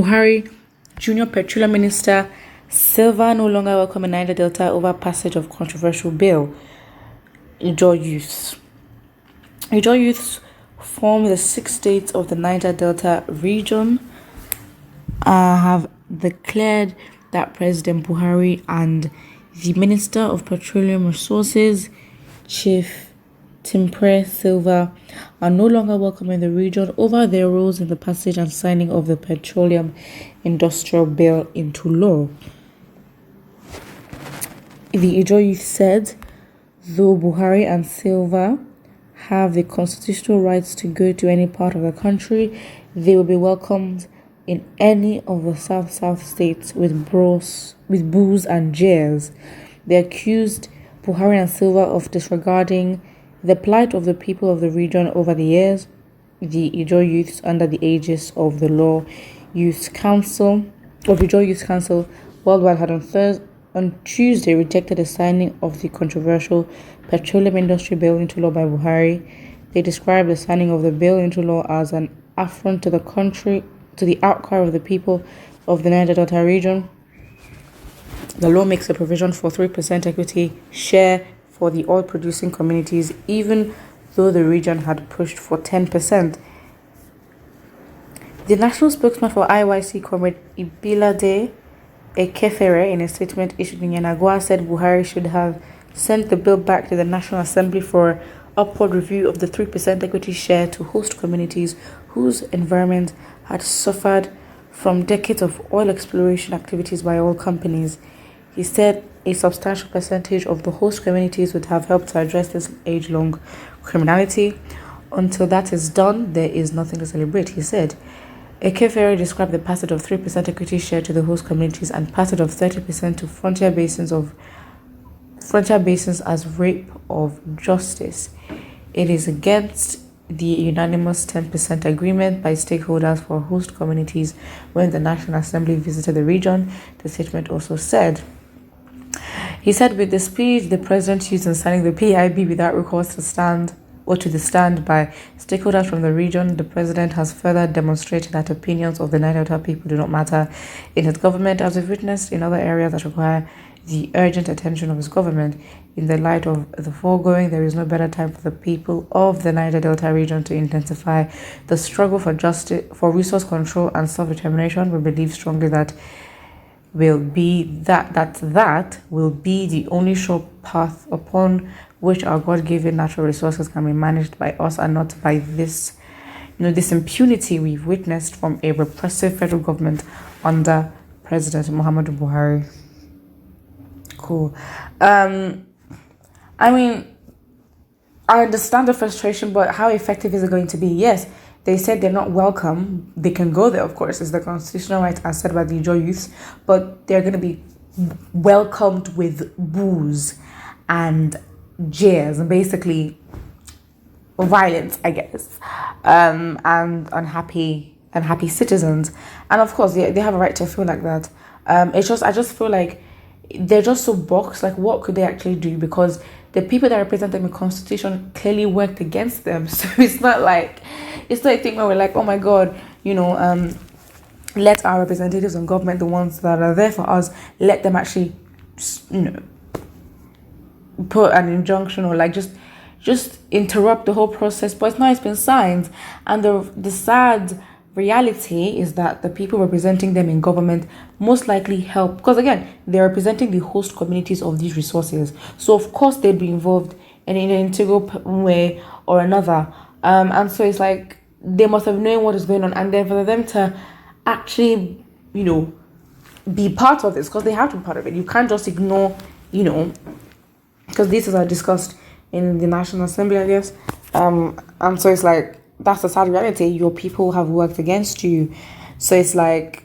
Buhari, Junior Petroleum Minister SYLVA no longer welcome in Niger Delta over passage of controversial bill. IJAW Youths. IJAW Youths form the 6 states of the Niger Delta region have declared that President Buhari and the Minister of Petroleum Resources, Chief Timothy SYLVA, are no longer welcome in the region over their roles in the passage and signing of the Petroleum Industrial Bill into law. The IJAW Youth said, though Buhari and SYLVA have the constitutional rights to go to any part of the country, they will be welcomed in any of the South states with boos and jeers. They accused Buhari and SYLVA of disregarding the plight of the people of the region over the years. The IJAW Youths, under the aegis of the IJAW Youth Council worldwide, had on Tuesday rejected the signing of the controversial Petroleum Industry Bill into law by Buhari. They described the signing of the bill into law as an affront to the country, to the outcry of the people of the Niger Delta region. The law makes a provision for 3% equity share for the oil-producing communities, even though the region had pushed for 10%. The national spokesman for IYC, Comrade Ibilade Ekefere, in a statement issued in Yenagua, said Buhari should have sent the bill back to the National Assembly for upward review of the 3% equity share to host communities whose environment had suffered from decades of oil exploration activities by oil companies. He said a substantial percentage of the host communities would have helped to address this age-long criminality. Until that is done, there is nothing to celebrate, he said. Ekefere described the passage of 3% equity share to the host communities and passage of 30% to frontier basins as rape of justice. It is against the unanimous 10% agreement by stakeholders for host communities when the National Assembly visited the region, the statement also said. He said, with the speed the president used in signing the PIB without recourse to the stand by stakeholders from the region, the president has further demonstrated that opinions of the Niger Delta people do not matter in his government, as we've witnessed in other areas that require the urgent attention of his government. In the light of the foregoing, there is no better time for the people of the Niger Delta region to intensify the struggle for justice, for resource control and self-determination. We believe strongly that will be the only sure path upon which our God-given natural resources can be managed by us and not by this impunity we've witnessed from a repressive federal government under President Muhammadu Buhari. Cool. I mean, I understand the frustration, but how effective is it going to be? Yes, they said they're not welcome. They can go there, of course. It's the constitutional right, as said by the IJAW Youths, but they're going to be welcomed with boos and jeers and basically violence, I guess, and unhappy citizens. And of course, they have a right to feel like that. I just feel like they're just so boxed. Like, what could they actually do? Because the people that represent them in the constitution clearly worked against them. So it's not a thing where we're like, oh my God, let our representatives in government, the ones that are there for us, let them actually, put an injunction or like just interrupt the whole process. But it's been signed, and the sad reality is that the people representing them in government most likely help, because again, they're representing the host communities of these resources, so of course they'd be involved in an integral way or another, and so it's like they must have known what is going on, and then for them to actually be part of this, because they have to be part of it. You can't just ignore, because these are discussed in the National Assembly, I guess, and so it's like, that's the sad reality. Your people have worked against you. So it's like,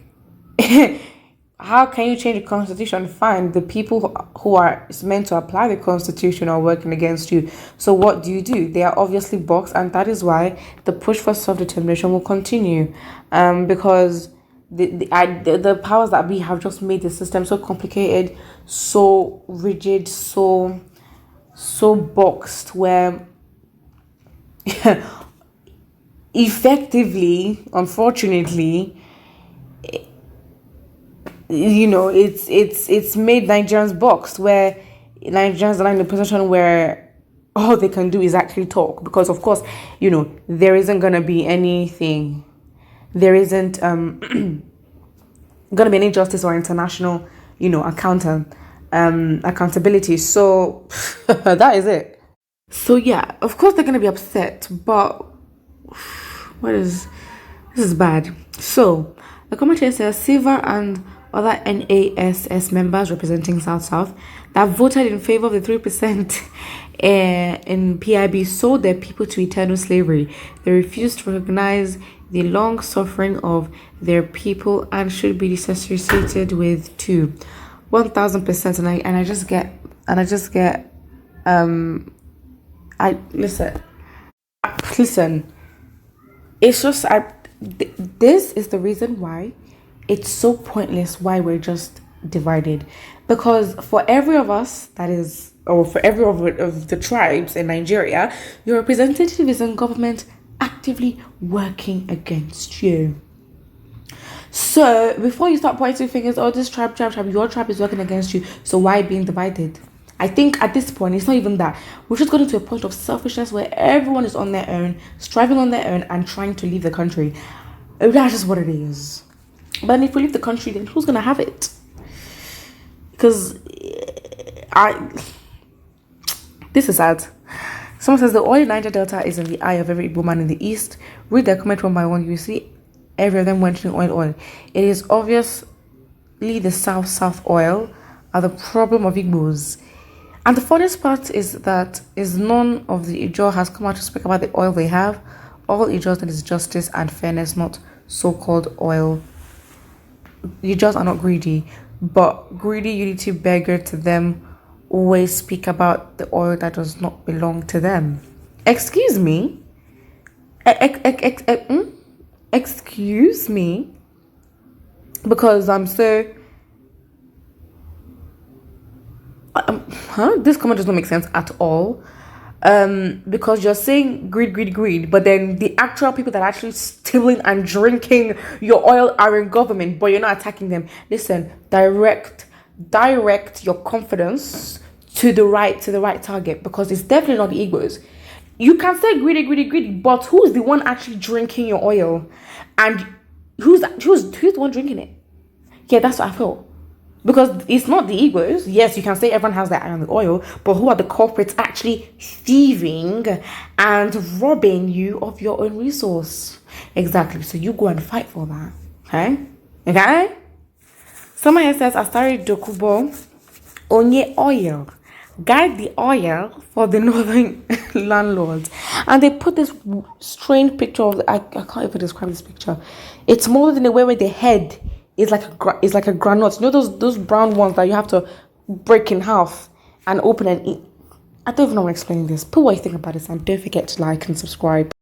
how can you change the constitution? Fine, the people who are meant to apply the constitution are working against you. So what do? They are obviously boxed, and that is why the push for self-determination will continue. Because the powers that we have just made the system so complicated, so rigid, so boxed, where effectively, unfortunately, it's made Nigerians boxed, where Nigerians are in a position where all they can do is actually talk, because of course, there isn't gonna be anything, there isn't gonna be any justice or international, accountability. So that is it. So yeah, of course they're gonna be upset, but this is bad. So the commentary says SYLVA and other NASS members representing South that voted in favor of the 3% in PIB sold their people to eternal slavery. They refused to recognize the long suffering of their people and should be disassociated with too. 1000%. And I just get listen. It's just this is the reason why it's so pointless why we're just divided, because for every of us for every of the tribes in Nigeria, your representative is in government actively working against you. So before you start pointing fingers, this tribe, your tribe is working against you, so why being divided? I think at this point, it's not even that. We've just gotten to a point of selfishness where everyone is on their own, striving on their own, and trying to leave the country. That's just what it is. But if we leave the country, then who's going to have it? Because this is sad. Someone says the oil in Niger Delta is in the eye of every woman in the East. Read their comment one by one. You see every of them mentioning oil. It is obviously the South oil are the problem of Igbos. And the funniest part is that none of the IJAW has come out to speak about the oil they have. All IJAWs need is justice and fairness, not so-called oil. IJAWs are not greedy, but greedy unity beggar to them always speak about the oil that does not belong to them. Excuse me? Excuse me? Because I'm so... This comment does not make sense at all. Because you're saying greed, but then the actual people that are actually stealing and drinking your oil are in government, but you're not attacking them. Listen, direct your confidence to the right target, because it's definitely not the Igbos. You can say greedy, but who's the one actually drinking your oil? And who's the one drinking it? Yeah, that's what I feel. Because it's not the Igbos. Yes, you can say everyone has their eye on the oil, but who are the culprits actually thieving and robbing you of your own resource? Exactly. So you go and fight for that. Okay? Someone here says, Astari Dokubo, Onye oil. Guide the oil for the northern landlords. And they put this strange picture of, I can't even describe this picture. It's more than the way where the head is like a granite. You know those brown ones that you have to break in half and open and eat. I don't even know how to explain this. Put what you think about this, and don't forget to like and subscribe.